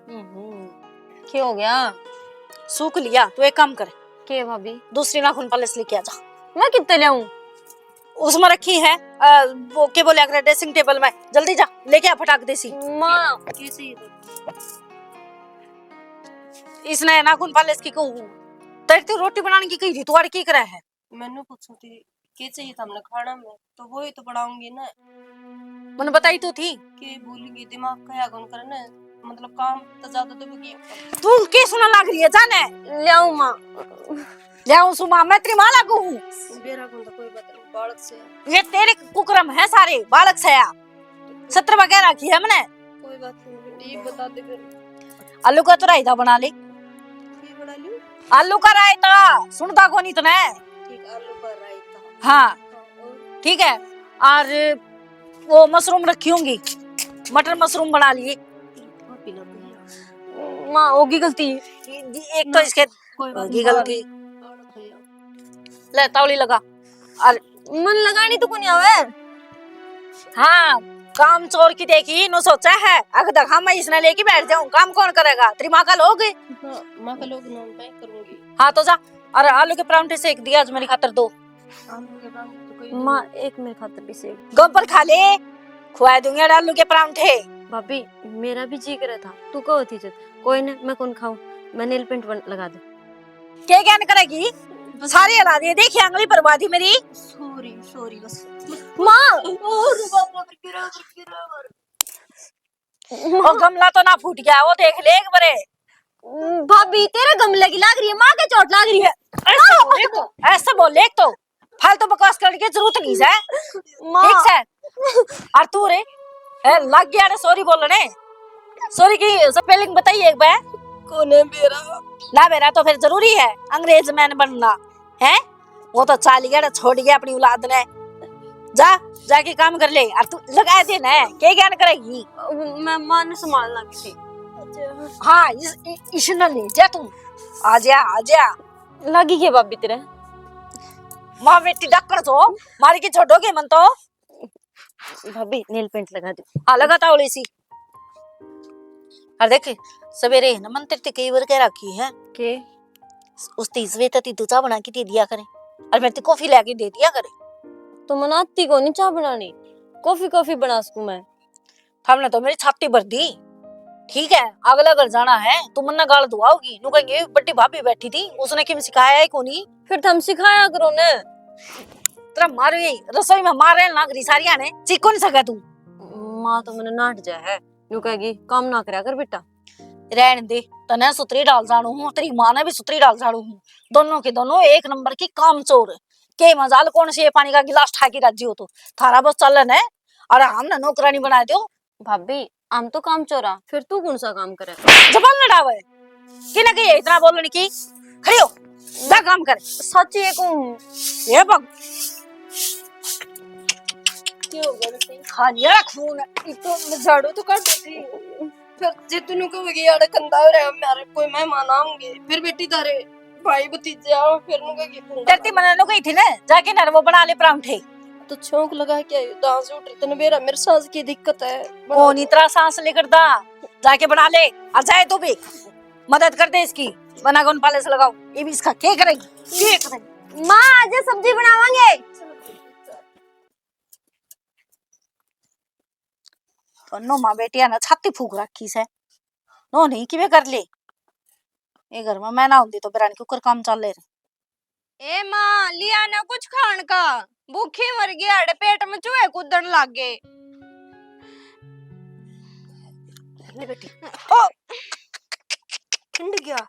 क्या हो गया? सूख लिया तो एक काम कर, के भाभी? दूसरी नाखून पालिश लेके आ जा। मैं कितने ले आऊं? उसमें रखी है वो के बोले अगर ड्रेसिंग टेबल में, जल्दी जा लेके आ फटाक देसी। माँ इसने नाखून पालिश की कहूं तेरी रोटी बनाने की कही थी, तू की करे है? मैंने पूछू थी क्या चाहिए था हमने खाना में, तो वो ही तो बनाऊंगी ना। मैंने बताई तो थी के बोलेगी दिमाग का कौन करना, मतलब काम तो ज्यादा तो बगी। तू के सुना लग रही है जाने ले आऊं माँ? ले आऊं सुमा मैं तेरी मां लागू हूं। बेरा कौन तो कोई बात नहीं, बालक से ये तेरे कुकरम है सारे बालक से या सत्र वगैरह की है मैंने। कोई बात नहीं, ये बता दे फिर। आलू का तो रायता बना ले। ये बना लियो। आलू का रायता सुनता कौन इतना है? ठीक, आलू का रायता। हाँ और ठीक है। और वो मशरूम रखी होंगी, मटर मशरूम बना लिए। माँ होगी गलती। एक तो इसके होगी गलती। ले तावली लगा। और मन लगानी तो कोनी आवे। हाँ काम चोर की देखी नो सोचा है अगर देखा मैं इसने लेके बैठ जाऊं, काम कौन करेगा? तेरी माँ का लोग। माँ का लोग ना मैं करूंगी। हाँ तो जा। और आलू के परांठे सेक दिया आज मेरी खातर दो। आलू के परांठे तो कोई माँ एक मेरे खातर भी सेक। गम पर खा ले, खुआ दूंगी आलू के परांठे। भाभी मेरा भी जी करे था, तू कहो थी जब कोई ना मैं कौन खाऊं, मैं नेल पेंट लगा दे। क्या ज्ञान करेगी? सारी हला दिए, देखिए अंगली बर्बादी मेरी। सॉरी सॉरी बस। माँ और गमला तो ना फूट गया, वो देख ले एक बारे। भाभी तेरे गमले की लाग रही है, माँ के चोट लाग रही है। ऐसा बोल ले तो फालतू बकवास करने की जरूरत नहीं है। ठीक है और तू रे लग गया रे सॉरी बोलने। सॉरी की स्पेलिंग बताइए एक बार। कौन है मेरा? ना मेरा तो फिर जरूरी है अंग्रेज मैन बनना है? वो तो चाल गया छोड़ गया अपनी औलाद ने। जा जाके काम कर ले और तू लगा दे ना, क्या ज्ञान करेगी? मैं माँ ने संभालना की थी। हाँ इसने ले जा तू, आजा लगी क्या भाभी तेरे? माँ बेटी डक्कर तो मारी की छोड़ोगे मन तो। भाभी नेल पेंट लगा दे। हाँ लगाता होली सी। और देख सवेरे न मंत्र ते कई बार कह रखी है के उस तीसरे तती दूचा बना के दे दिया करे और मैं ते कॉफी लेके दे दिया करे। तो मनाती को नहीं चाह बनानी, कॉफी बना सकूं मैं। हमने तो मेरी छाती भर दी। ठीक है अगला घर जाना है तू मन्ना गाल दुआओगी, नु कहेंगे बड़ी भाभी बैठी थी उसने किम सिखाया है कोनी। फिर तुम सिखाया करो ने। तेरा मारो यही रसोई में मारे ना गरी सारिया ने सीख कौन सका तू। माँ तो मैंने नाट जा है, यूं कहेगी काम ना करया कर बेटा। रहने दे, तने सुतरी डाल जानू हूँ, तेरी माँ ने भी सुतरी डाल जानू हूँ, दोनों के दोनों एक नंबर की काम चोर। के मजाल कौन से पानी का गिलास ठाकी राजी हो तो थारा बस चलन है और हमने नौकरानी बना दो। भाभी हम तो काम चोरा, फिर तू कौन सा काम करे? जबान लड़ावे कि ना कि इतना बोलने की खड़ी हो जा काम कर। सच ये कहूं ये बग क्यों हो गया सही? हाँ ये खून तो मैं झाड़ू तो कर देती, फिर जितनु को भी यार कंधा रे मेरे कोई मेहमान आएंगे, फिर बेटी तारे भाई भतीजे आओ फिर नु के डरती मनाने गई थी ना जाके ना वो बना ले परांठे। तो छौंक लगा के आई दांत उठ रही तने मेरा मेरे सांस की दिक्कत है। कौन इतना सांस लेकर दा जाके बना ले और जाए तू भी मदद कर दे इसकी, बना कौन पाले से लगाओ ये भी इसका क्या करेगी। माँ आज सब्जी बनावांगे। दोनों माँ बेटिया ना छाती फूक रखी से नो नहीं कि वे कर ले ये घर में मैं ना होती तो बिरानी कुकर काम चल ले। ए माँ लिया ना कुछ खान का, भूखी मर गई अड़े पेट में चूहे कूदन लग गए। ले बेटी ओ ठंड गया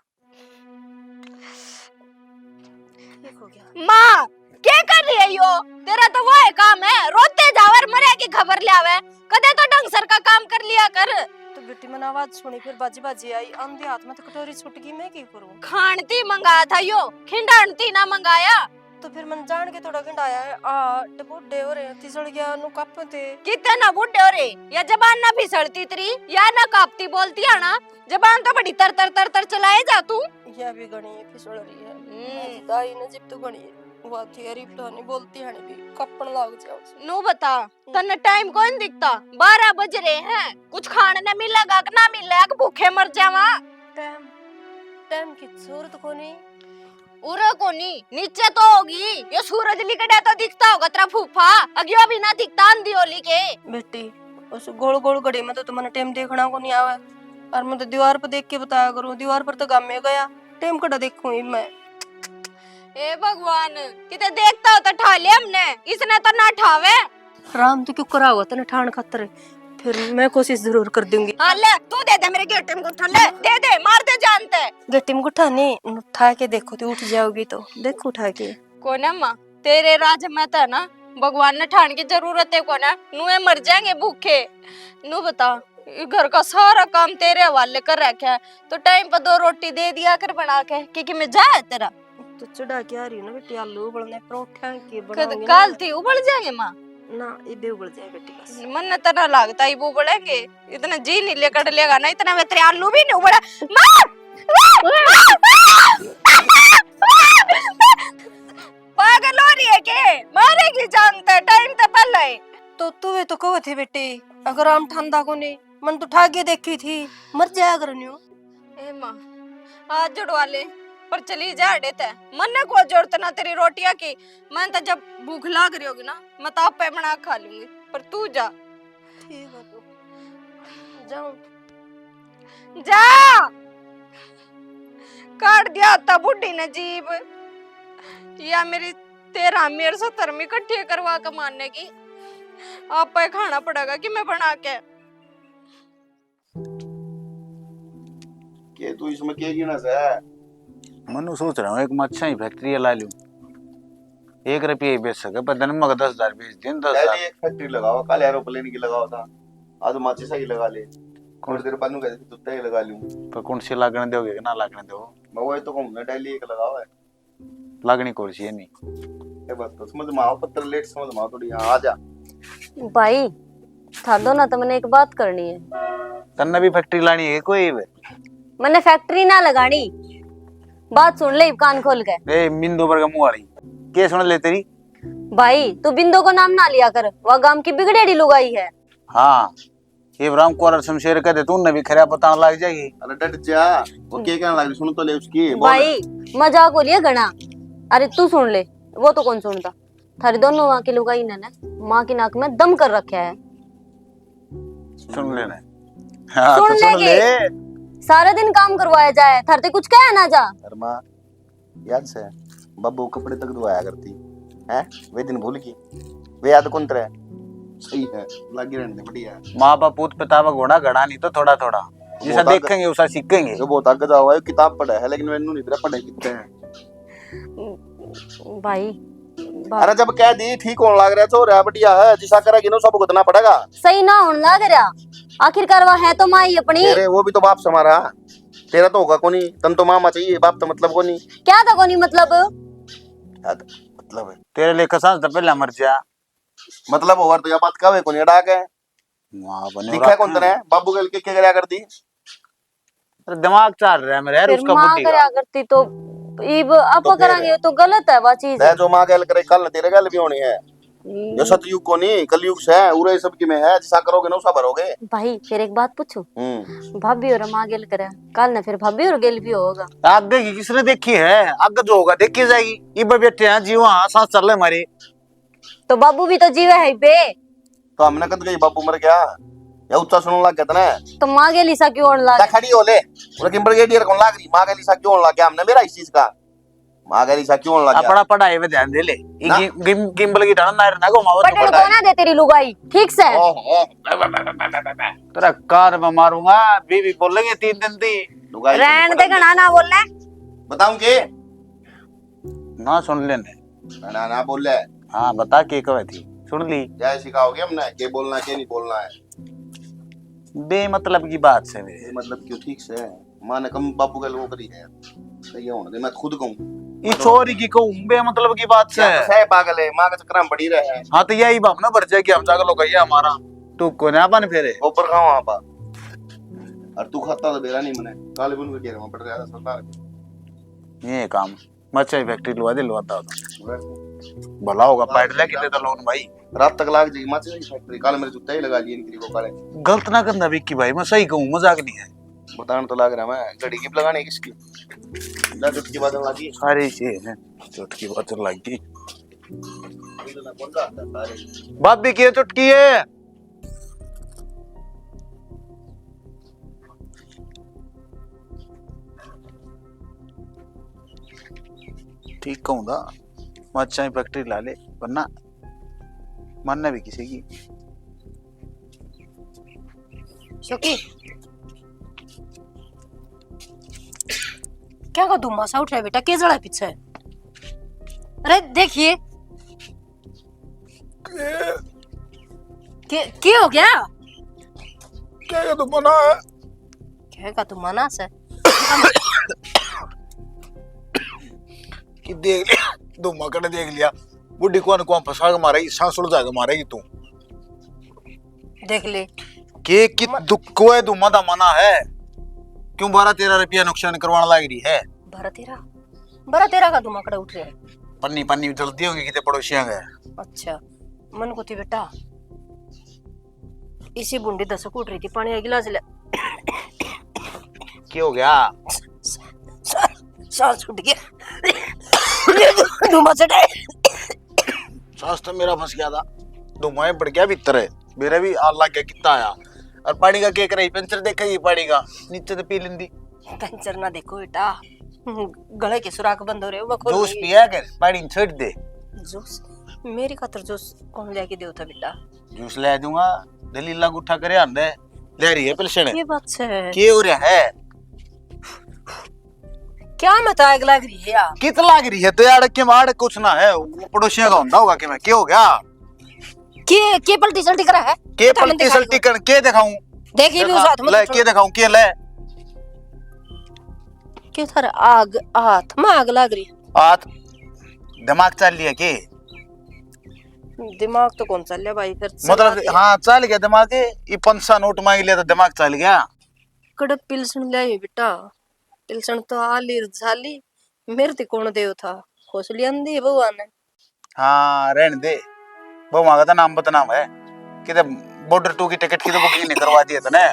ठीक हो गया। माँ क्या कर रही है यो? तेरा तो वो है काम है रोते जावर मरे की खबर ले आवे, कदे तो ढंग सर का काम कर लिया कर। तो बेटी मैंने आवाज सुनी फिर बाजी बाजी आई आंधी हाथ में तो कटोरी छूट गई, मैं क्या करूं? खानती मंगाया था यो, खिंडानती ना मंगाया। तो फिर मैंने जान के थोड़ा गंडाया है आ बुड्ढे हो रहे तिसड़ गया नु कापते कितने ना बुड्ढे हो रे, या जबान ना फिसलती तेरी या ना कापती बोलती है ना, जबान तो बड़ी तर तर तर तर चलाए जा तू। या भी गणी फिसड़ रही है दाई ने जिप तो गणी है। वो थियरी नहीं बोलती है भी कपन लाग जाओ नू बता तन्ने टाइम कौन दिखता 12 बज रहे हैं कुछ खाने न मिलेगा कि ना मिलेगा कि भूखे मर जावा टाइम टाइम की जरूरत को नहीं उरे कोनी नीचे तो होगी ये सूरज लिकड़े तो दिखता होगा तेरा फूफा अगियो भी ना दिखता अंधी होली के बेटी उस गोल गोल घड़ी में तो तुम्हारा टाइम देखना को नहीं आवे और मैं तो दीवार पर देख के बताया करूं दीवार पर तो गाम में गया टाइम कड़ा देखूं ही मैं ए भगवान किते देखता हो तो ठा ले हमने इसने तो ना ठावे राम तो क्यों करा हुआ तने ठाण खातर फिर मैं कोशिश जरूर कर दूंगी हाँ ले तू दे दे मेरे गेट में उठा ले दे मार दे जानते गट्टी में उठा नहीं उठा के देखो तो उठ जाओगी तो देखो उठा के कोने माँ तेरे राज में था ना भगवान ने ठाण की जरूरत है कोना नुए मर जाएंगे भूखे नू बता ये घर का सारा काम तेरे हवाले कर रखा है तो टाइम पर 2 रोटी दे दिया कर बना के क्योंकि मैं जा तेरा तो चढ़ा के आ रही हूँ ना बेटी आलू उबलने परोठा के बनाऊंगी कल थी उबल जाएंगे माँ ना ये भी उबल जाए बेटी बस मन न तना लगता ही वो उबलेंगे इतना जी नहीं लेकर लेगा ना इतना में तेरे आलू भी नहीं उबला मार पागल हो रही है के मारेगी जानते टाइम तो पहले तो तू तो कहो थे बेटी अगर हम ठंडा को नहीं मन तो उठा के देखी थी मर जाया करनियो ए माँ आज जुड़वा ले पर चली जा देते मन ने को जरूरत ना तेरी रोटियां की मैं तो जब भूख लग रही होगी ना मैं तो आप पे बना खा लूंगी पर तू जा ठीक है तो जाऊं जा काट दिया था बुढ़ी ने जीभ या मेरी 13 मेरे 70 में इकट्ठी करवा के मारने की आप पे खाना पड़ेगा कि मैं बना के तू इसमें क्या गिना से मनु सोच रहा हूँ एक मैं अच्छा ही फैक्ट्री ला लूं 1 रुपये बेच सके पर दिन में 10,000 बेच दिन 10,000 एक फैक्ट्री लगाओ कल एरोप्लेन की लगाओ था आज माचिस की लगा ले थोड़ी देर बाद कहते तुत्ता ही लगा लूं पर कौन सी लागने दोगे कि ना लागने दो मैं वही तो कहूं ना डेली एक लगाओ है लागनी कौन सी है नहीं ये बात तो समझ में आओ पत्थर लेट समझ में आओ थोड़ी यहाँ आ जा भाई था दो ना तो मैंने एक बात करनी है तन्ने भी फैक्ट्री लानी है कोई मैंने फैक्ट्री ना लगानी बात सुन ले कान खोल के ए मिंदो पर का मुंह वाली के सुन ले तेरी भाई तू बिंदो को नाम ना लिया कर वह गांव की बिगड़ेड़ी लुगाई है हाँ ये राम कोरर शमशेर कहते तू ने भी खरा पता लग जाएगी अरे डट जा वो क्या कहने लगी सुन तो ले उसकी भाई मजाक हो लिया घना अरे तू सुन ले वो तो कौन सुनता थारी दोनों माँ की लुगाई ने माँ की नाक में दम कर रखा है सुन लेना हाँ सुन तो सुन लेगी। ले सारा दिन काम करवाया जाए थरते कुछ कहे ना जा शर्मा याद से बब्बू कपड़े तक धोया करती है वे दिन भूल गई वे याद कौन तेरे सही है लगी रहने दे बढ़िया माँ बाप पूत पिता घोड़ा गड़ा नहीं तो थोड़ा थोड़ा जैसा देखेंगे वैसा सीखेंगे जो बहुत आगे जाओ किताब पढ़ा है लेकिन मैंने नहीं तेरा पढ़े कितने हैं भाई अरे जब कह दी ठीक होने लग रहा तो रहा बढ़िया है जिसा करेगी ना सब भुगतना पड़ेगा सही ना होने लग रहा आखिरकार वह है तो माँ ही अपनी तेरे वो भी तो बाप से हमारा तेरा तो होगा कोनी तन तो मामा चाहिए बाप तो मतलब कोनी क्या था कोनी मतलब मतलब है तेरे लिए कसा तो पहले मर जा मतलब होगा तो यह बात कब है कोनी अड़ा के वहाँ बने दिखा कौन तेरे बाबू गल के क्या कर दी अरे दिमाग चल रहा है मेरे यार फिर उसका माँ बुद्धि करया करती तो इब आप तो करांगे तो गलत है वह चीज जो माँ गल करे कल तेरे गल भी होनी है जो सतयुग को नहीं कलयुग से है उरे सब की में है जिसा करोगे ना उसा भरोगे भाई फिर एक बात पूछू भाभी और माँ गेल करे कल ना फिर भाभी और गेल भी होगा आगे की किसने देखी है आगे जो होगा देखी जाएगी इब बैठे हैं जी वहाँ सांस चल रहे हमारे तो बाबू भी तो जीवे है बे तो हमने कद गई बाबू मर गया या उच्चा सुनने लग गया था तो माँ गेली सा क्यों होने लगा खड़ी हो ले उन्हें किम ब्रिगेडियर कौन लाग रही माँ गली सा क्यों होने लग गया हमने मेरा इस चीज का माँ गली सा क्यों होने लग गया अपना पढ़ाई में ध्यान दे ले गिम्बल की टाना ना को मावत पटल को ना दे तेरी लुगाई ठीक से तेरा कार में मारूंगा बीवी बोलेंगे 3 दिन थी रहन दे घना ना बोलने बताऊं के ना सुन लेने ना ना बोल ले हाँ बता के कवे थी सुन ली जय सिखाओगे हमने के बोलना के नहीं बोलना है बेमतलब की बात से मेरे मतलब क्यों ठीक से माँ ने कम बापू गल वो करी है सही होने दे मैं खुद कहूँ ये छोरी की कहूँ बेमतलब की बात से है पागल है माँ के चक्कर में पड़ी रहे हैं हाँ तो यही बाप ना भर जाए कि हम जाकर लोग कहिए हमारा तू को ना बन फेरे ऊपर खाओ वहाँ पर और तू खाता तो बेरा नहीं मने काले बुन के घेरे में पड़ रहा था सरकार ये काम मच्छी फैक्ट्री लुआ दे लुआता होता भला होगा पैड लेके दे लोन भाई। रात तक लाग जाएगी माचे की फैक्ट्री। काल मेरे जूता ही लगा लिए निकली को काले। गलत ना करना विक्की भाई, मैं सही कहूँ, मजाक नहीं है। बताने तो लाग रहा मैं घड़ी की लगाने किसकी ला चुटकी बादल लगी सारी चीज है चुटकी बचर लगी। कौन सा आता है सारे बात भी किए चुटकी है। ठीक कहूँगा मच्छी फैक्ट्री ला ले, वरना मानना भी किसी की। शोकी क्या का धुआं सा उठ रहा है बेटा, क्या जड़ा पीछे? अरे देखिए क्या हो गया? क्या तो बना है? क्या का तू मना से कि देख लिया दो मकड़ देख लिया बुढ़ी को फंसा के मारेगी, सांस उड़ जाके मारेगी तू। देख ले के कि दुख को है दुमा दा मना है क्यों 12-13 रुपया नुकसान करवाने लग रही है। 12-13 का धुआं उठ रहा है। पन्नी पन्नी जल्दी होंगी किते पड़ोसियां गए। अच्छा मन को थी बेटा इसी बूंदी 10 कूट रही थी, पानी का गिलास ले। क्या हो गया? सांस छूट गया धुआं चढ़ा। सांस तो मेरा फंस गया था, धुआं बढ़ गया भीतर है, मेरा भी आग लग गया कितना आया। और पानी का क्या करे, पंचर देखेगी पानी का नीचे तो पी लेंदी। पंचर ना देखो बेटा, गले के सुराख बंद हो रहे हो। जूस पिया कर पानी छोड़ दे। जूस मेरी खातर जूस कौन लेके दे था बेटा? जूस ले दूंगा, दलीला गुठा करे आंदे ले रही है पिलसण। ये बात है क्या हो रहा है? क्या मत आग लग रही है यार? कित लग रही है तो यार के मार कुछ ना है, वो पड़ोसियों का होता होगा कि मैं क्या हो गया? के पलटी सल्टी करा है? के पलटी सल्टी कर के दिखाऊं? देखिए भी उस हाथ में ले के दिखाऊं के ले के थारे आग हाथ में आग लग रही है। हाथ दिमाग चल लिया के? दिमाग तो कौन चल लिया भाई फिर मतलब हाँ चल गया दिमाग के। ये 500 नोट मांग लिया तो दिमाग चल गया। कड़क पिलसन ले आई बेटा, पिलसन तो आली झाली मेरे ते कौन देव था खोसली अंधी बउआ ने। हाँ रहने दे, वो मांगा था नाम बदनाम है कि बॉर्डर 2 की टिकट की तो बुकिंग नहीं करवा दी तने।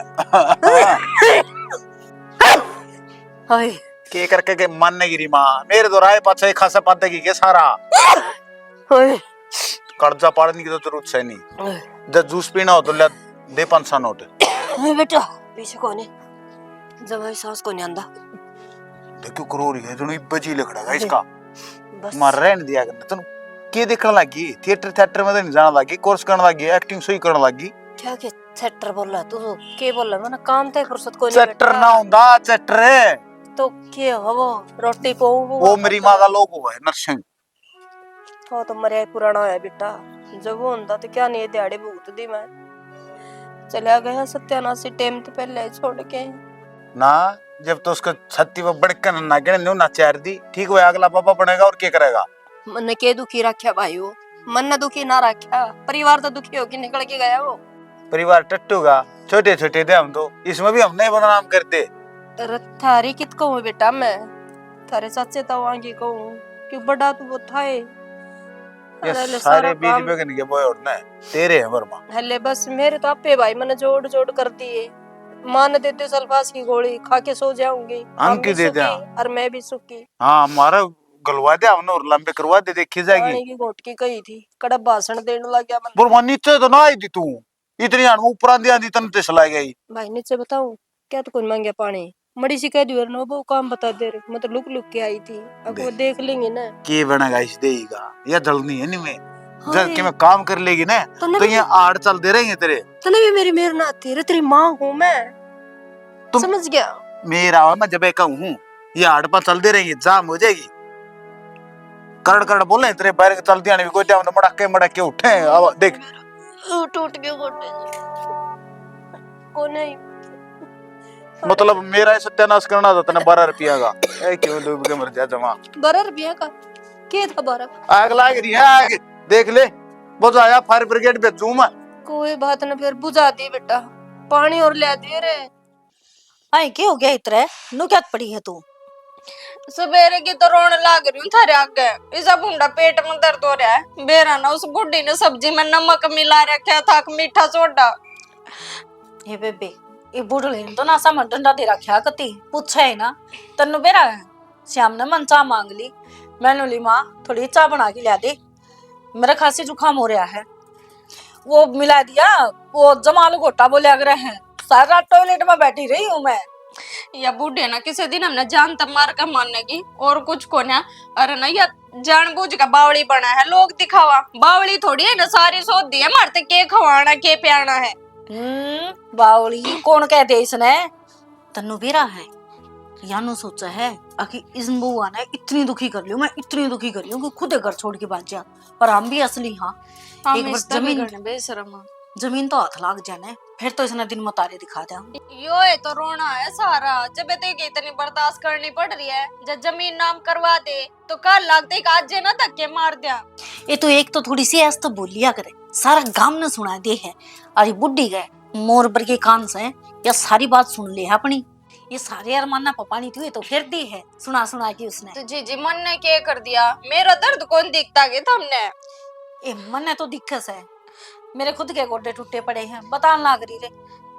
हाय के करके के मन नहीं गिरी माँ मेरे तो राय पाछा एक खासा पाते की के सारा हाय कर्जा पाड़ने की तो जरूरत है नहीं। जब जूस पीना हो तो ले दे 500 नोट। बेटा पीछे कोने जब सांस को नहीं आंदा देखो करो रही है जो बजी लकड़ा इसका बस मार रहने दिया करना तनु के देखने लगी। थिएटर में तो नहीं जाना लगी, कोर्स करने लगी, एक्टिंग सही करने लगी। क्या के चैटर बोल रहा तू? के बोल रहा? मैंने काम तय फुर्सत को नहीं चैटर ना होंदा चैटर तो के हो वो रोटी को वो मेरी माँ का लोगो है नरसिंह। वो तो मरिया पुराना है बेटा, जब वो होता तो क्या नहीं दिहाड़ी भुगत दी मैं। चला गया सत्यानाशी टाइम तो पहले छोड़ के ना जब तो उसका छत्ती वो बड़कन ना गिने ना चार दी ठीक हुआ अगला पापा बनेगा और क्या करेगा। मन के दुखी रखा भाई वो मन न दुखी ना रखा, परिवार तो दुखी होके निकल के गया वो। परिवार टट्टूगा छोटे छोटे थे हम तो, इसमें भी हम नहीं बदनाम करते। थारी कित कहूँ बेटा मैं, थारे सच्चे तो आगे कहूँ कि बड़ा तू वो था ये सारे बीच में के बोए उठना है तेरे है वर्मा। हले बस मेरे तो आपे भाई मैंने जोड़ जोड़ कर दिए। मान देते सल्फास की गोली खा के सो जाऊंगी, हम क्यों दे दे और मैं भी सुखी। हाँ हमारा गलवा दे हमने और लंबे करवा दे देखी जाएगी। पानी की घोट की कही थी कड़ा भाषण देने लग गया मन। बुरमा नीचे तो ना आई थी तू इतनी आन ऊपर आंधी आंधी तन ते चला गई। भाई नीचे बताऊं क्या तो कौन मांगे पानी मड़ी सी कह दियो ना वो काम बता दे रहे, मैं तो लुक लुक के आई थी। अब वो देख लेंगे ना के बनेगा इस देगा या जल्दी है नहीं में हाँ जब के मैं काम कर लेगी ना तो ये आड़ चल दे रहे हैं तेरे। तने भी मेरी मेहर ना आती रे, तेरी माँ हूँ मैं, तुम समझ गया? मेरा मैं जब एक हूँ ये आड़ पर चल दे रहेंगे जाम हो जाएगी। करड़ करड़ बोले तेरे पैर के चलती आने कोई टाइम मड़के उठे अब देख टूट गए गोटे को नहीं। मतलब मेरा सत्यानाश करना था तने 12 रुपया का ए क्यों डूब के मर जा जमा 12 रुपया का के था 12? आग लाग रही है आग देख ले बुझाया फायर ब्रिगेड भेजूं मैं। कोई बात ना फिर बुझा दी बेटा, पानी और ले दिए रे। आई क्या हो गया इतरे नु क्या पड़ी है तू? सवेरे की तो रोने लाग रही हूँ थारे आगे। इसा बूढ़ा पेट में दर्द हो रहा है। बेरा ना उस बुढ़ी ने सब्जी में नमक मिला रखा था, मीठा सोडा। हे बेबे ये बुढ़ले ने तो ना सा डंडा दे रखा कती पूछा है ना तन्नु बेरा है। श्याम ने मन चाह मांग ली। मैंने ली माँ थोड़ी चाय बना के ला दे, मेरा खांसी जुकाम हो रहा है। वो मिला दिया, वो जमाल घोटा बोले अगर है। सारा रात टॉयलेट में बैठी रही हूँ मैं। या बूढ़े ना किसी दिन हमने जान तब मार का मारने की और कुछ को ना। अरे ना या जानबूझ का बावड़ी बना है, लोग दिखावा। बावड़ी थोड़ी है ना, सारी सोच दी है मारते के खवाना के प्याना है। बावली कौन कहते इसने? तन्नु बेरा है यानो सोचा है आखिर इस बुआ ने इतनी दुखी कर लियो, मैं इतनी दुखी कर लियो कि खुद घर छोड़ के भाग जा। पर हम भी असली हाँ एक बार बेशरम जमीन तो हाथ लाग जाने फिर तो इसने दिन मतारे दिखा दिया। यो है तो रोना है सारा। जब देखिए इतनी बर्दाश्त करनी पड़ रही है, जब जमीन नाम करवा दे तो कल लगते आज ना धक्के मार दिया। ये तो एक तो थोड़ी सी ऐस तो बोलिया करे, सारा गांव ने सुना दे है। अरे बुड्ढी गए मोर बर के कान से या सारी बात सुन ले है अपनी। ये सारे अरमाना पपानी थी तो फिर दी है सुना सुना के उसने। तो जी मन ने क्या कर दिया? मेरा दर्द कौन दिखता के तुमने? ए मन ने तो दिक्कत है, मेरे खुद के गोडे टूटे पड़े हैं। बताने लाग रही रे,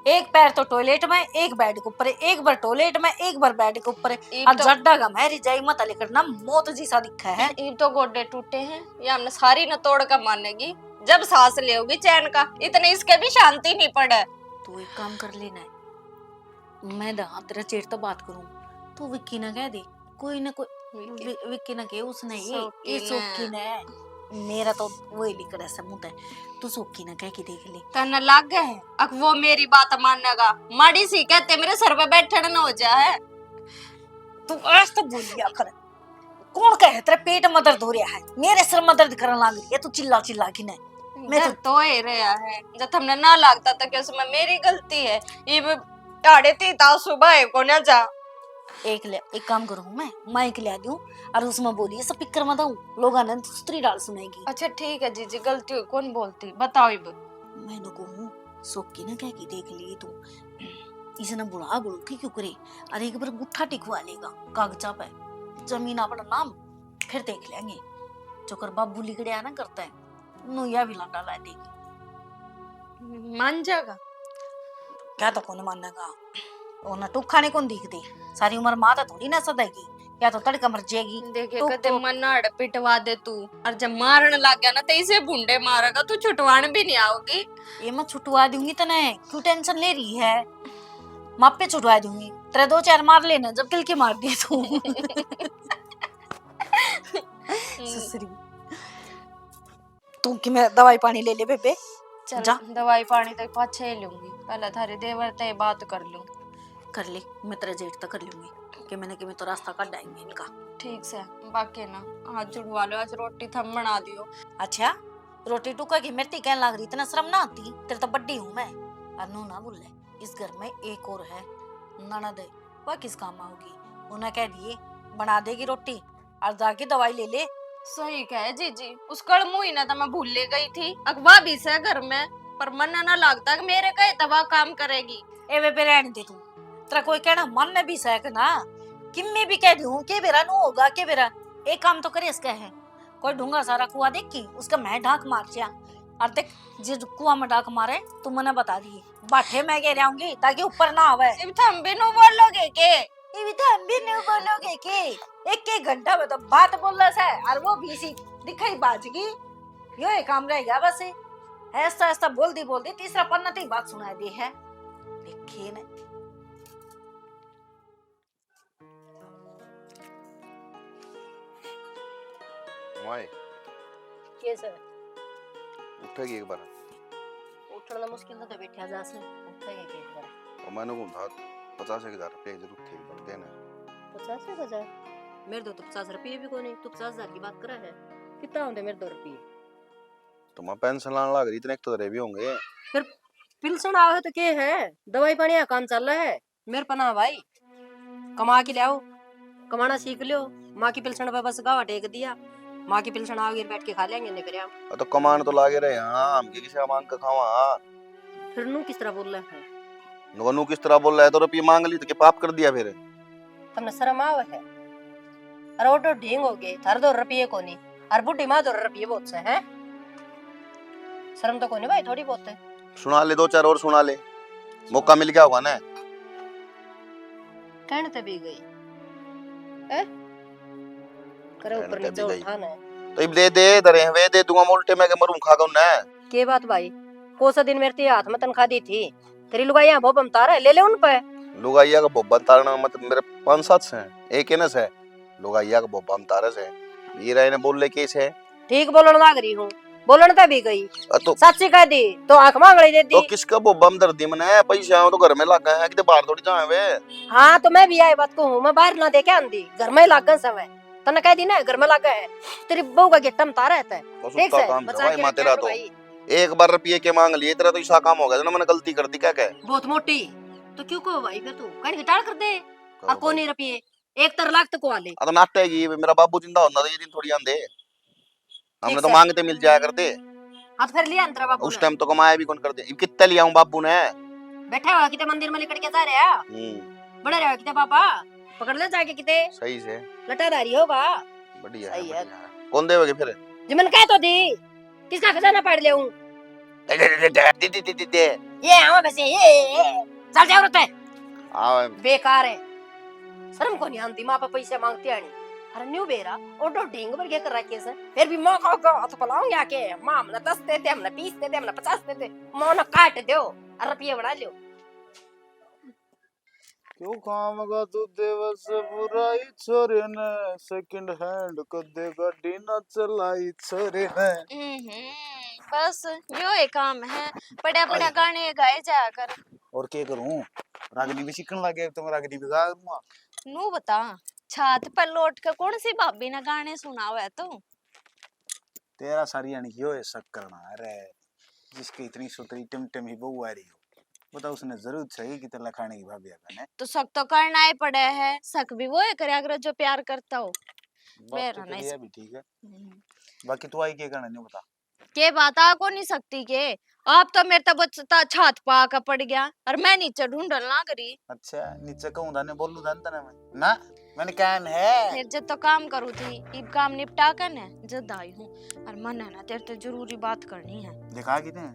एक पैर तो टॉयलेट में, एक बेड के ऊपर, एक बार टॉयलेट में, एक बार बेड के ऊपर। और जड्डा का मैं रिजाई मत लेकर ना मौत जैसा दिखा है। ये तो गोडे टूटे हैं या हमने सारी न तोड़ कर मानेगी। जब सांस लेगी चैन का, इतने इसके भी शांति नहीं पड़े। तू एक काम कर लेना, मैं तेरा चेट तो बात करूं, तू विक्की ना कह दे, कोई ना कोई विक्की ना कहे उसने ये सोकी ने मेरा तो वही लिख रहा है मुंह है। तू सोकी ना कह के देख ले। तन लग गए है अब वो मेरी बात मानेगा। माड़ी सी कहते मेरे सर पे बैठे न हो जाए। तू आज तो बोल दिया कर, कौन कहे तेरे पेट में दर्द हो रहा है, मेरे सिर में दर्द करने लग रही है। तू चिल्ला चिल्ला की नहीं, मैं तो ही रहा है जब हमने ना लगता था कि उसमें मेरी गलती है। ये टाड़े थी ता सुबह को ना जा। एक काम करूं मैं माइक ले दूं और उसमें बोलिए सब पिक्कर मत आऊं, लोग आनंद स्त्री डाल सुनाएगी। अच्छा ठीक है जीजी, गलती हुई कौन बोलती बताओ। इब मैंने कहूं सोकी ना कह के देख लिए तू, इसने बुढ़ा बुढ़ू की क्यों करे। अरे एक बार गुट्ठा टिकवा लेगा कागजा पे, जमीन अपना नाम, फिर देख लेंगे। जो कर बाबू लिखड़िया ना करता है नुया भी लांडा ला देगी। मान जाएगा क्या तो कौन मानेगा, वो ना टुक खाने कौन दिख दे। सारी उम्र माँ तो थोड़ी ना सदेगी, या तो तड़का मर जाएगी। देखे कदे मन अड़ पिटवा दे तू, और जब मारने लग गया ना तो इसे बूंडे मारेगा, तू छुटवाने भी नहीं आओगी। ये मैं छुटवा दूंगी तने, क्यों टेंशन ले रही है? माँ पे छुटवा दूंगी, तेरे 2-4 मार लेना जब किल के मार दिए तू। ससुरी तू कि मैं दवाई पानी ले ले बेबे। चल जा दवाई पानी तक पाछे ही लूंगी, पहले थारे देवर ते बात कर लूं। कर ले, मैं तेरा जेठ तक कर लूंगी कि मैंने कि मैं तो रास्ता काट डाएंगे इनका। ठीक से बाकी ना हाथ जुड़वा लो, आज रोटी थम बना दियो। अच्छा रोटी टुका की मेरी कहने लग रही, इतना शर्म ना आती? तेरे तो बड्डी हूँ मैं। अनु ना बोले, इस घर में एक और है ननद, वह किस काम आओगी? उन्हें कह दिए बना देगी रोटी और जाके दवाई ले ले। सही कहे जीजी, उस कल मुई ना तो मैं भूल ले गई थी। अखबा भी से घर में, पर मन ना लगता कि मेरे कहे तवा काम करेगी। ए बेबे रहने दे तू, तेरा कोई कहना मन ने भी सह ना कि मैं भी कह दूं के बेरा नु होगा के बेरा। एक काम तो करे इसका है, कोई ढूंगा सारा कुआ देख की उसका मैं ढाक मार जा। और देख जिस कुआ में ढाक मारे तू मने बता दिए बाठे मैं कह रही ताकि ऊपर ना आवे। थम भी नु बोलोगे के? हम भी नहीं बोलोगे के? एक घंटा में तो बात बोल रहा है और वो भी सी दिखाई बाजगी। यो एक काम रह गया बस, ऐसा ऐसा बोलती बोलती तीसरा पन्ना तक बात सुना दी है। देखे न माय के सर उठेगी एक बार, उठना मुश्किल तो बैठा जा से उठेगा के एक बार। और मैंने को 50,000 रुपये जरूर थे एक बार देना। 50,000? मेरे तो 50 रुपये भी कोई नहीं, तू 50,000 की बात कर रहा है? कितना होते मेरे 2 रुपये? तो मैं पेंशन लाने लग रही, इतने तो तेरे भी होंगे। फिर पिलसन आवे तो के है, दवाई पानी का काम चल रहा है मेरे पना भाई। कमा के लाओ, कमाना सीख लियो। माँ की पिलसन पे बस गावा टेक दिया, माँ की पिलसन आओगे बैठ के खा लेंगे नहीं करे। तो कमान तो लागे रहे, हाँ हम किसी का मांग कर खावा। फिर नू किस तरह बोल रहा है? नू किस तरह बोल रहा है? तो रुपये मांग ली तो क्या पाप कर दिया? फिर तुमने शर्म आवे है? अरे वो तो ढींग हो गए, थार 2 रुपये को नहीं, और बुढ़ी माँ 2 रुपये बहुत से हैं। शर्म तो कोई नहीं भाई, थोड़ी बहुत है। सुना ले 2-4 और सुना ले, मौका मिल गया होगा ना। कहने तो भी गई है, करे ऊपर कहने नीचे तो भी गई। उठाना है। तो इब दे दे दरे वे दे दूंगा मोल्टे में के मरूं खागा उन्ने। के बात भाई, कोसा दिन मेरे हाथ में तनख्वाह दी थी, तेरी लुगाइयां बहुत बमता रहा है, ले ले उन पे। लुगाइया का बोबन तारना मतलब मेरे 5-7 से एक है ना से लुगाइया का बोबन तारे से वीरा ने बोल ले कैसे ठीक बोलने लग रही हूँ, बोलने तो भी गई, तो सच्ची कह दी तो आंख मांग रही दे तो दी। किसका बोबम दर्दी मने पैसा तो घर में लगा है कि बाहर थोड़ी जाए वे। हाँ तो मैं भी आई बात को हूँ, मैं बाहर ना दे के आंधी, घर में लागन सब है, तने कह दी ना घर में लगा है, तेरी बहू का गिट्टा में तारा रहता है। बस ठीक उसका है, काम बचा भाई के मां तेरा रखना तो भाई। एक बार रुपये के मांग लिए तेरा तो ऐसा काम हो गया ना मैंने गलती कर दी क्या कहे। बहुत मोटी तो क्यों कहो भाई, फिर तू कहीं घटाड़ कर दे, और कौन नहीं रुपये 1 लाख तक वाले। तो नाटेगी मेरा बाबू जिंदा होना तो ये दिन थोड़ी आंदे हमने तो सर। मांगते मिल जाया करते हाथ फिर लिया अंतरा बाबू उस ने, टाइम तो कमाया भी कौन कर दे कितने लिया हूं बाबू ने। बैठा हुआ किते मंदिर में लिकड़ के जा रहा, बड़ा रहा किते पापा, पकड़ ले जाके किते सही से लटादारी होगा। बढ़िया सही है है। बढ़िया है। कौन देवेगी फिर जिमन कह तो दी, किसका खजाना पढ़ ले हूँ, दे ये हवा बसे ये चल जाओ रहता है, आ बेकार है, शर्म को नहीं आती, माँ पे पैसे मांगते आनी। अरे न्यू बेरा ऑटो ढींग भर के कर रखे से, फिर भी माँ को हाथ पलाऊंगे आके, माँ हमने 10 देते, हमने 20 देते, हमने 50 देते, माँ ने काट दो और रुपये बढ़ा लो। क्यों काम का तू देवस बुराई छोरे ने सेकंड हैंड को दे गाड़ी ना चलाई छोरे ने। बस यो एक काम है, बड़ा बड़ा गाने गाए जाया कर। और क्या करूं, रागनी भी सीखने लगे तो मैं रागनी भी गा दूंगा। नू बता, छात पर लौट कर कौन सी भाभी ने गाने सुना हुआ है तू? तेरा सारी यानी क्यों है शक करना। अरे जिसकी इतनी सुतरी टिमटिम ही बहू आ रही हो, बता उसने जरूर चाहिए कि तेरा खाने की भाभी है। तो शक तो करना ही पड़े है, शक भी वो है करे अगर जो प्यार करता हो। बात मेरा तो नहीं तेरी भी ठीक है, बाकी तू आई क्या करना नहीं बता। के बात आ को नहीं सकती के, आप तो मेरे तब छात पा का पड़ गया और मैं नीचे ढूंढन ना करी। अच्छा नीचे कहूं दाने बोलू दान तने मैं ना, मैंने कान है फिर जब तो काम करू थी, इब काम निपटा कर न जद आई हूँ, और मन है ना तेरे तो जरूरी बात करनी है। दिखा कि ने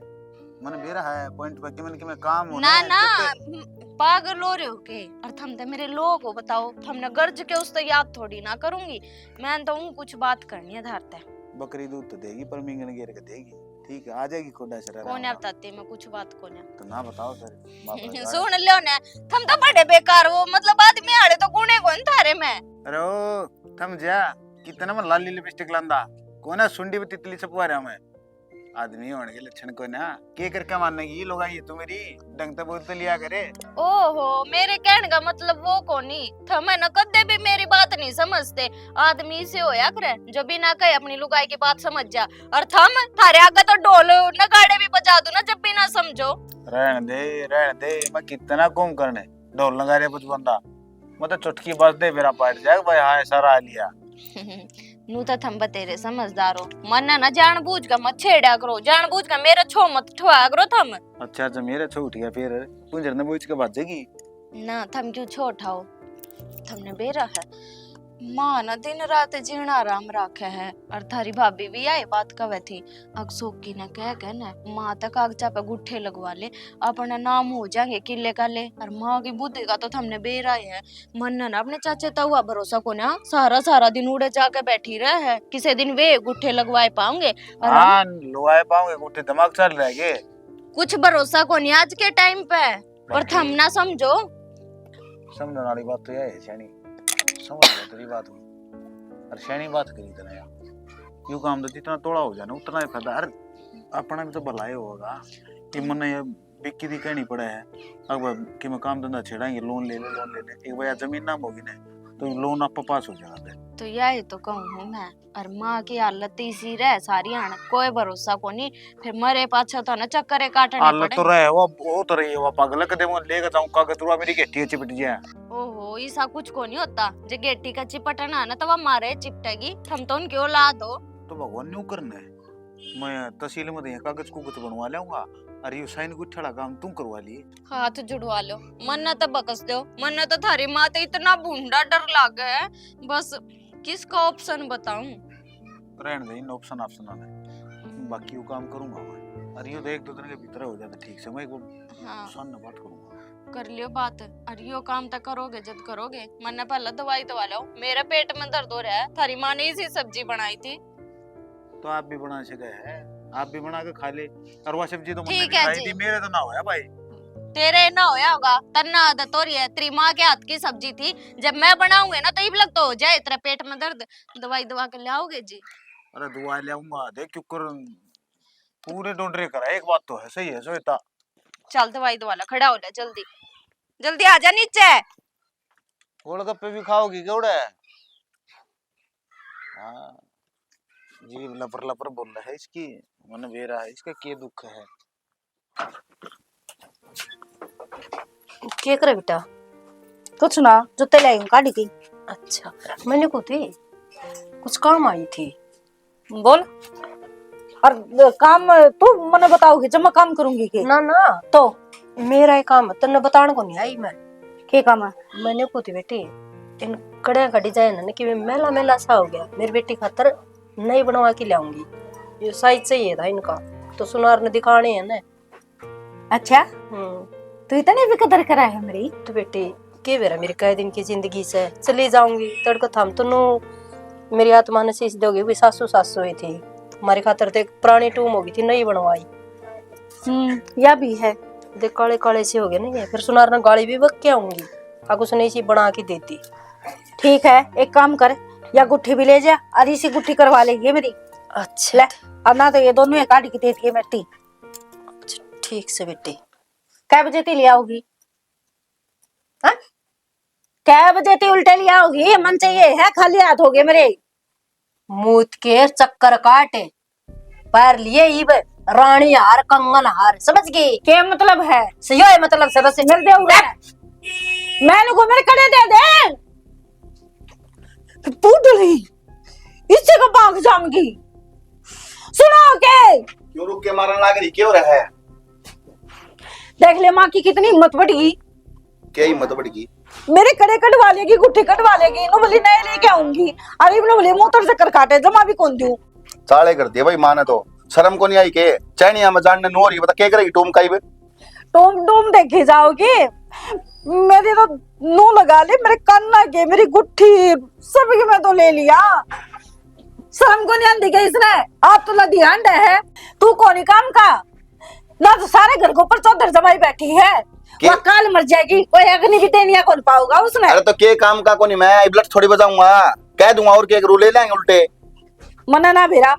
मैंने बेरा है पॉइंट पे कि मैंने काम होना ना है, ना जब पागल हो रहे हो के, और थम तो मेरे लोग हो, बताओ हमने गर्ज के उस तो याद थोड़ी ना करूंगी, मैं तो हूँ कुछ बात करनी है धारते। बकरी दूध तो देगी पर मिंगन गिर के देगी, ठीक है आ जाएगी कोडा चरा कौन है बताते, मैं कुछ बात को ना तो ना बताओ फिर सुन लो ना, थम तो बड़े बेकार हो, मतलब आदमी आड़े तो गुणे कौन थारे में। अरे ओ थम जा कितना मन लाली लिपस्टिक लांदा कोना सुंडी पे तितली छपवा रहा मैं, आदमी होने के लक्षण को ना के करके मानने की लोग आई तू मेरी ढंग से बोलते लिया करे। ओहो, मेरे कहने का मतलब वो कोनी, थम न कदे भी मेरी बात नहीं समझते, आदमी से होया करे जो बिना कहे अपनी लुगाई की बात समझ जा, और थम थारे आगे तो ढोल नगाड़े भी बजा दूं ना जब भी ना समझो। रहने दे मैं कितना कम करने ढोल लगा रहे कुछ बंदा, मतलब चुटकी बज दे मेरा पाट जाए भाई हाय सारा आ लिया। नू तो थम बतेरे समझदार हो, मन ना जानबूझ कर मत छेड़ा करो, जानबूझ कर मेरा छो मत ठुआ करो थम। अच्छा तो मेरा छो उठ गया फिर पुंजर ने बूझ के भाजेगी ना, थम क्यों छो उठाओ, थमने बेरा है, माँ ना दिन रात जीना आराम रखे है, और थारी भाभी भी आई बात कवे थी, अकसोकी ने कह के ना माँ तक कागजा पे गुट्ठे लगवा ले, अपना नाम हो जाएंगे किले का ले, और माँ की बुद्धि का तो थमने बेरा है, मन ना अपने चाचे तो हुआ भरोसा को ना, सारा सारा दिन उड़े जाके बैठी रहे है, किसी दिन वे गुट्ठे लगवाए पाओगे, और हाँ लगवाए पाओगे गुट्ठे दिमाग चल रहा है कुछ भरोसा को नहीं आज के टाइम पे, और थम ना समझो। समझने वाली बात तो यह है शैनी, समझ गया तेरी बात में, और शैनी बात करी तेरा यार यूं काम तो जितना तोड़ा हो जाना उतना ही फायदा। अरे अपना भी तो भलाई होगा कि मन ये बिक्की दी कहनी पड़ा है अब कि मैं काम धंधा छेड़ाएंगे लोन ले ले एक बार जमीन नाम होगी ना तो लोन आप पास हो जाएगा। तो यही तो कहूँ मैं, और माँ की हालत इसी रहे सारी आने कोई भरोसा को नहीं, फिर मरे पाछा तो ना चक्कर काटने हालत पड़े। तो रहे वो तो रही है वो पागल कदे मैं लेके जाऊं कागज रुआ मेरी गेटी चिपट जाए। ओहो, ऐसा कुछ को नहीं होता, जे गेटी का चिपटना ना तो वह मारे चिपटेगी, हम तो उनकी औलाद हो। तो भगवान न्यू करना है, मैं तहसील में तो कागज कुगज बनवा लाऊंगा, अरे यू साइन गुठड़ा काम तुम करवा लिए। हाथ जुड़वा लो, मन तो बकस दो, मन तो थारी माँ तो इतना भूंडा डर लागे है, बस किसका ऑप्शन बताऊं? रहने दे इन ऑप्शन ऑप्शन आने, बाकी वो काम करूंगा मैं। अरे ये तो एक दो दिन के भीतर हो जाता ठीक से, मैं एक हाँ सामने बात करूंगा। कर लियो बात। अरे यो काम तो करोगे जब करोगे, मैंने पहले दवाई दवा लो, मेरे पेट में दर्द हो रहा है, थारी माँ ने इसी सब्जी बनाई थी। तो आप भी बना सके है, आप भी बना के खा ले। और वो सब्जी तो मैंने ठीक भी है खाई जी। थी, मेरे तो ना होया भाई। तेरे ना होया होगा, तन्ना आदत हो रही है, तेरी माँ के हाथ की सब्जी थी, जब मैं बनाऊंगी ना तो इब लग तो हो जाए तेरा पेट में दर्द, दवाई दवा के लाओगे जी। अरे दुआ ले आऊंगा, देख क्यों कर पूरे डोंडरे करा। एक बात तो है, सही है श्वेता। चल दवाई दवा ला, खड़ा हो ले जल्दी, जल्दी आ जा नीचे। गोलगप्पे भी खाओगी केवड़े? हाँ, जीभ लपर लपर बोल रहा है इसकी, मन बेरा है इसका, क्या दुख है। क्या करे बेटा? कुछ ना, जूते ले आई हूँ काटी की। अच्छा, मैंने को थी कुछ काम आई थी। बोल। और काम तू मने बताओगी जब मैं काम करूंगी के? ना ना, तो मेरा ही काम है, तन्ने बताने को नहीं आई मैं। के काम है? मैंने को थी बेटी इन कड़िया का डिजाइन है ना कि मेला मेला सा हो गया, मेरी बेटी खातर नई बनवा के लाऊंगी। ये साइज चाहिए था इनका, तो सुनार ने दिखाने हैं ना। अच्छा, तू इतने भी कदर करा है मेरी? तो बेटी के बेरा मेरी कई दिन की जिंदगी से चली जाऊंगी, तड़को थम तो नो मेरी आत्मा ने शीश दोगे। भी सासू सासू ही थी, हमारी खातर तो एक पुरानी टूम होगी थी, नई बनवाई। या भी है। देख काले काले से हो गए ना ये, फिर सुनार ने गाड़ी भी बक के आऊंगी, आग उसने इसी बना के देती। ठीक है, एक काम कर, या गुट्ठी भी ले जा और इसी गुट्ठी करवा लेगी मेरी। अच्छा ले, और ना तो ये दोनों एक काट की देती है मेरी। ठीक से बेटी। कै बजे ती ले आओगी? हाँ? कै बजे ती उल्टे ले आओगी? मन चाहिए है, खाली हाथ हो गए मेरे। मूत के चक्कर काटे पैर लिए इब रानी हार कंगन हार, समझ गई? क्या मतलब है? सही है मतलब से बस मिल दे मैंने को मेरे कड़े दे दे। पूतली इससे को भाग जाऊंगी। सुनो के क्यों रुक के मारने लग रही, क्यों रहा है? देख ले माँ की कितनी हिम्मत बढ़ी। क्या हिम्मत बढ़ी? मेरे कड़े कटवा लेगी, गुट्ठी कटवा लेगी, इन्हों बोली नए लेके आऊंगी। अरे इन्हों बोली मुंह तर चक्कर काटे, जमा भी कौन दूं? साले कर दिए भाई, माने तो शर्म को नहीं आई के चैनिया में जानने नो रही, बता क्या करेगी टूम का ही बे? टूम टूम देखी जाओगी? मेरी तो नू लगा ले, मेरे कान के, मेरी गुट्ठी सब की मैं तो ले लिया। शर्म को नहीं आती क्या इसने? आप तो ध्यान है, तू कौन काम का ना, तो सारे घर को ऊपर चौधर जमाई बैठी है, वो काल मर जाएगी, कोई अग्नि भी देनिया कौन पाऊंगा उसने। अरे तो के काम का कोनी, मैं इबलट थोड़ी बजाऊंगा, कह दूंगा और के रू ले लेंगे उल्टे। मना ना भेरा,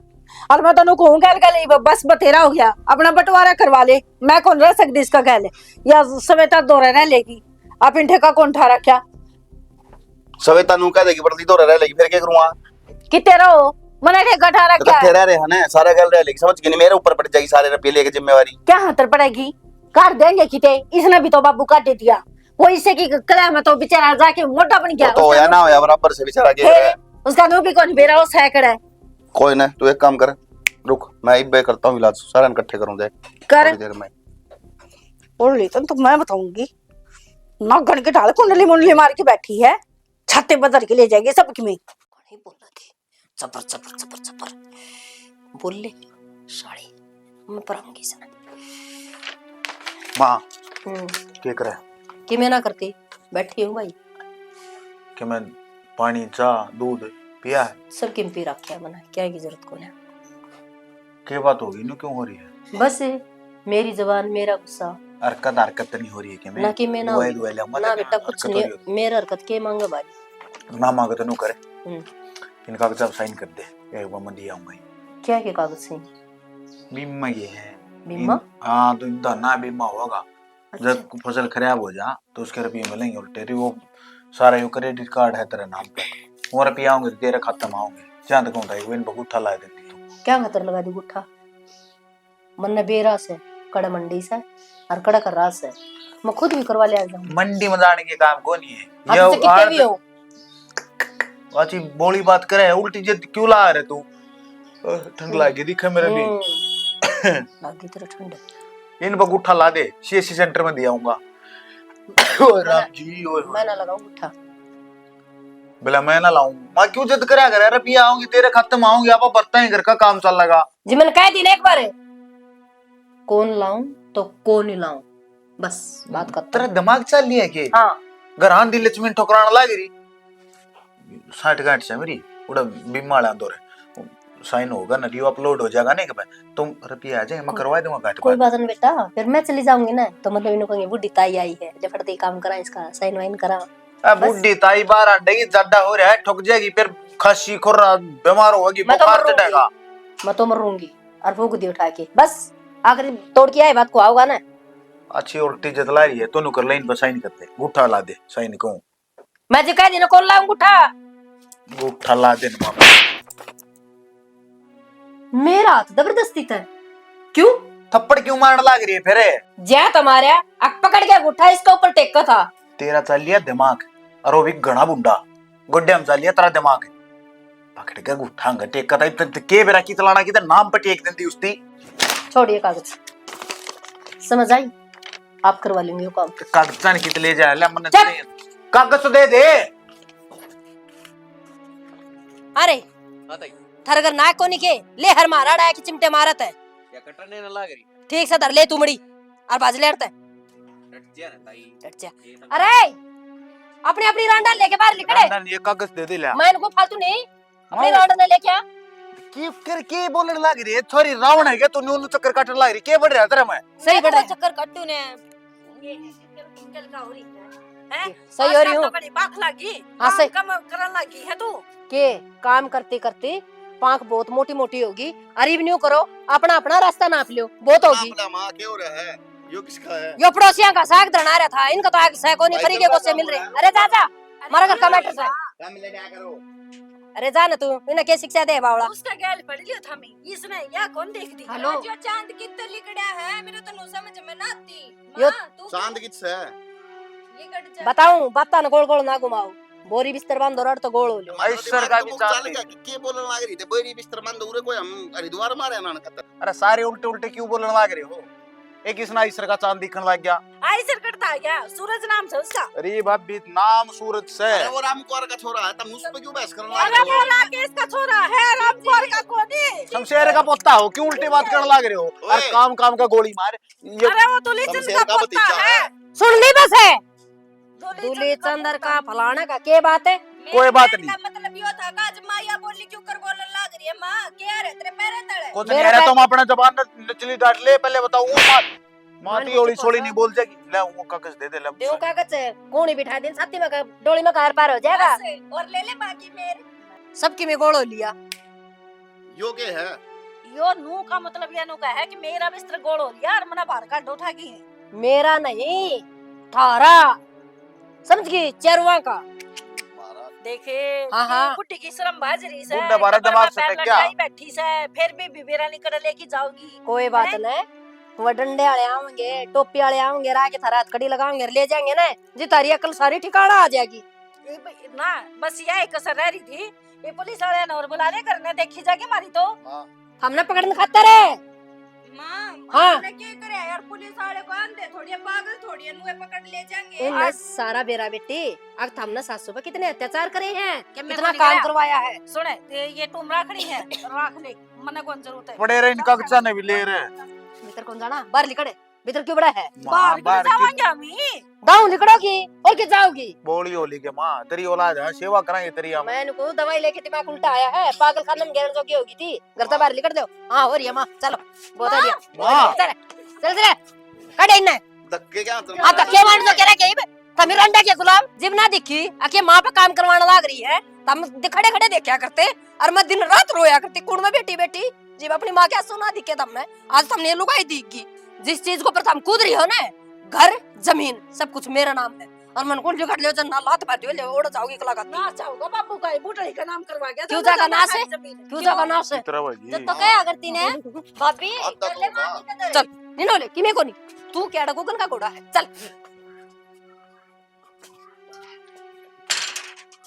और मैं तेन कहूँ कह बस बतेरा हो गया, अपना बंटवारा करवा ले, मैं कौन रह सकती इसका कह ले, या सवेता दो रह लेगी, आप इन ठेका कौन ठा रखा? सवेता नू कह देगी बर्दी तो रह लेगी, फिर क्या करूंगा? कितने रहो मना ठेका ठा तो रखा तेरा रे हने सारा गल रह लेगी, समझ गई? नहीं मेरे ऊपर पड़ जाएगी सारे रुपये लेके जिम्मेवारी। क्या हाथर पड़ेगी? काट देंगे किते, इसने भी तो बाबू काट दिया, वो इससे की कला में तो बेचारा जाके मोटा बन गया। तो होया ना होया बराबर से बेचारा के है। उसका नो भी कौन बेरा, वो सैकड़ है। कोई ना, तू एक काम कर, रुक मैं इब्बे करता हूँ इलाज, सारा इकट्ठे करूँ दे कर देर में। और लेतन तो मैं बताऊंगी ना, गण के ढाल कुंडली मुंडली मार के बैठी है, छाते बदल के ले जाएगी सबकी में। नहीं बोलना थी, चपर चपर चपर चपर बोल ले साड़ी मैं पराऊंगी इसने। माँ क्या करे कि मैं ना करती, बैठी हूँ भाई, कि मैं पानी चाह दूध पिया है, सब किन पी रखा है मना, क्या की जरूरत को है? क्या बात होगी नो, क्यों हो रही है? बस मेरी जबान मेरा गुस्सा, हरकत हरकत नहीं हो रही है कि ना कि मैं ना ना बेटा कुछ नहीं, मेरा हरकत के मांगा भाई ना मांगे तो नो करे। इन कागजात साइन कर दे, एक बार मैं दिया हूँ। क्या के कागज से? बीमा ये है। बीमा? हाँ तो इनका ना बीमा होगा। अच्छा। जब फसल खराब हो जा तो उसके रुपये मिलेंगे उल्टे, वो सारा यो क्रेडिट कार्ड है तेरे नाम पे, वो रुपये आओगे तेरे खाते में आओगे। जहाँ तक होता है वो इन बहुत ला देती तू। क्या खतर लगा दी गुट्ठा मन बेरा से कड़ा मंडी से और कड़ा कर रास है, मैं खुद भी करवा ले आ जाऊं। मंडी में जाने के काम को नहीं है ये कितने भी हो अच्छी बोली बात करे, उल्टी जिद क्यों ला रहे तू? ठंड लगी दिखे मेरे भी लगी तेरा ठंड। इन पर गुट्ठा ला दे, सीएससी सेंटर में दिया हूँगा। राम जी ओए मैं ना लगाऊं गुट्ठा, बोला मैं ना लाऊं। माँ क्यों जिद करा कर, अरे पिया आऊंगी तेरे खत्म आऊंगी, आप बर्तन ही घर का काम चल लगा। जी मैंने कह दी ना एक बार, कौन लाऊं तो कौन ही लाऊं, बस बात तेरा करता। दिमाग चल लिया के हाँ घर आन दी लक्ष्मी ठोकरान लाग रही 60 गांठ से मेरी उड़ा बीमा ला दो रे साइन होगा ना, रियो अपलोड हो जाएगा नहीं कि तुम रुपया आ जाए मैं करवा दूंगा गांठ कोई बात। बात नहीं बेटा, फिर मैं चली जाऊंगी ना तो मतलब इन्हों कहेंगे बुढ़ी ताई आई है, जब फटते काम करा इसका साइन वाइन करा। अब बुढ़ी ताई बार अंडेगी ज्यादा हो रहा है, ठुक जाएगी फिर खांसी खुर्रा बीमार होगी, मैं तो बुखार मरूंगी। चढ़ेगा। मैं तो मरूंगी और फूक दी उठा के, बस आखिरी तोड़ के आए बात को आओगा ना। अच्छी उल्टी जतला रही है तो नु कर लाइन पर साइन करते गुठा ला दे साइन को मैं जो कह दी ना कौन लाऊं गुठा, गुठा ला दे ना। मेरा हाथ जबरदस्ती था, क्यों थप्पड़ क्यों मारने लग रही है फिर? जय तुम्हारे अक पकड़ के गुठा इसके ऊपर टेका था। तेरा चल लिया दिमाग और वो भी घना बुंडा गुड्डे में चल लिया तेरा दिमाग, पकड़ के गुठा टेका था के बेरा की चलाना की नाम पर टेक देती उसती। छोड़िए कागज, समझ आई, आप करवा लेंगे वो काम। कागज की ले जा ले मन चल। कागज तो दे दे। अरे थर अगर नाक को निके ले हर मारा डाया की चिमटे मारत है या कटने न लाग रही ठीक से धर ले तुमड़ी और बाज ले हटता है। डट जा ना ताई डट जा। अरे अपनी अपनी रांडा लेके बाहर निकले, रंडन ये कागज दे दे ले मैं इनको फालतू नहीं अपनी रांडा लेके आ। की कर के बोलने लग रही है छोरी रावण है क्या तू न्यू चक्कर काटने लग रही के बढ़ रहा तेरा मैं सही बड़ा चक्कर कट्टू ने ये किल का हो रही है सही हो रही हूँ। बड़ी बात लगी हाँ, सही। कम करने लगी है तू के काम करते करते पांख बहुत मोटी मोटी होगी, अरीब न्यू करो अपना अपना रास्ता नाप लियो बहुत होगी। माँ क्या हो रहा है, यो किसका है? यो पड़ोसियों का साग धरना रहा था, इनका तो आग सैको नहीं फरी के को से मिल रहे। अरे जा मारा घर का मैटर है, काम लेने आ करो। अरे जा ना तू, इन्हें क्या शिक्षा दे बावड़ा। उसका गैल पड़ लियो था मैं इसने या कौन देख दी हेलो। जो चांद कितना लिखड़ा है मेरे तो नो समझ में ना आती। यो माँ, तू चांद किससे है? ये कट जा। बताऊं बाता न गोल गोल ना घुमाओ, बोरी बिस्तर बांध और तो गोल हो लो। ऐश्वर का भी चांद है। के बोलने लग रही थे बोरी बिस्तर बंद हो रहे कोई हम हरिद्वार मारे ना कतर। अरे सारे उल्टे उल्टे क्यों बोलने लग रहे हो? एक इसना ईश्वर का चांद दिखने लग गया। आई सर कटता गया सूरज नाम से उसका। अरे भाभी नाम सूरज से अरे वो राम कौर का छोरा है, तुम उस पे क्यों बहस करने अरे लग वो रहे राकेश का छोरा है रामपुर का कोनी। शमशेर का पोता हो क्यों उल्टी बात करने लग रहे हो? अरे काम काम का गोली मार ये अरे वो तुली शमशेर का का पोता भतीजा है। है। सुन ली बस है दूली दूल्हे चंदर का फलाना का के बात है। कोई बात नहीं। मतलब यो था का आज माया बोली क्यों कर बोलने लग रही है माँ क्या रे तेरे पैरे तड़े। कुछ मेरा नहीं अरे पैर- तुम अपना जबान नचली डाट ले पहले बताओ वो माती ओली छोड़ी नहीं बोल जाएगी ले वो कागज दे दे ले देव कागज है गोणी बिठा दिन साथी में डोली में कार पार हो जाएगा। और ले ले बाकी मेरे। सबकी में गोड़ हो लिया। यो के है? यो नू का मतलब ये नू का है कि मेरा बिस्तर गोल हो लिया और मना बाहर का उठा की है। मेरा नहीं थारा, समझ गई चेरुआ का। देखे हाँ, हाँ। कुट्टी की शर्म बाजरी से बुड्ढा बारह कमर दिमाग में से पैर थे क्या? लटकाई बैठी से फिर भी बिबेरा निकल लेके जाओगी। कोई बात हैं? नहीं, वो डंडे वाले आएंगे टोपी वाले आएंगे राके थारा हथकड़ी लगाएंगे ले जाएंगे ना जी तारी अकल सारी ठिकाना आ जाएगी। ना बस यह एक कसर रह रही थी ये पुलिस वाले ने और बुलाने करने देखी जाके मारी तो हमने पकड़ने खातर है। माँ हाँ। हमने क्या करे यार पुलिस वाले को आंधे थोड़ी पागल थोड़ी है नुए पकड़ ले जाएंगे। इनने सारा बेरा बेटी अब हमने सासू पे कितने अत्याचार करे हैं, कि मेरे कितना को काम निकाला। करवाया है। सुने ये तुम राखड़ी है राख ले मने कौन जरूरत है बड़े रे इनका कागज नहीं भी ले रहे भीतर कौन जाना बाहर लिखड़े भीतर क्यों बड़ा है बाहर बाहर की जावांगे हमी दाऊ लिखड़ोगी और के जाओगी। बोली होली के माँ तेरी औलाद है सेवा कराएंगे तेरी हम मैं इनको दवाई लेके दिमाग उल्टा आया है, पागल खाने में घेरन जोगी होगी थी, घर से बाहर लिखड़ दो। हाँ हो रही है माँ चलो बहुत हो गया माँ। चल चल चल कड़े इन्ने धक्के क्या तुम? हाँ धक्के मार दो कह रहा के तमिर अंडा के गुलाम जिब ना दिखी आके माँ पे काम करवाने लाग रही है तम खड़े खड़े देखा करते और मैं दिन रात रोया करती कुड़ में बैठी बैठी जिब अपनी माँ के सुना दिखे तुमने आज तुमने लुगाई दिखी जिस चीज को प्रथम कूद रही हो ना घर जमीन सब कुछ मेरा नाम है और मन को लिखट लियो जन्ना लात बैठी ले ओड़ जाओगी कलाकार ना चाहूंगा बाबू का बूढ़ी का नाम करवा गया क्यों जागा नाश है क्यों जागा नाश है तेरा भाई तो क्या करती ने भाभी आता कर ले तो माँ की चल निनोले कि मैं को नहीं तू क्या गूगल का घोड़ा है चल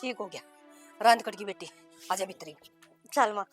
ठीक हो गया रांध कट की बेटी आजा भीतरी चल माँ।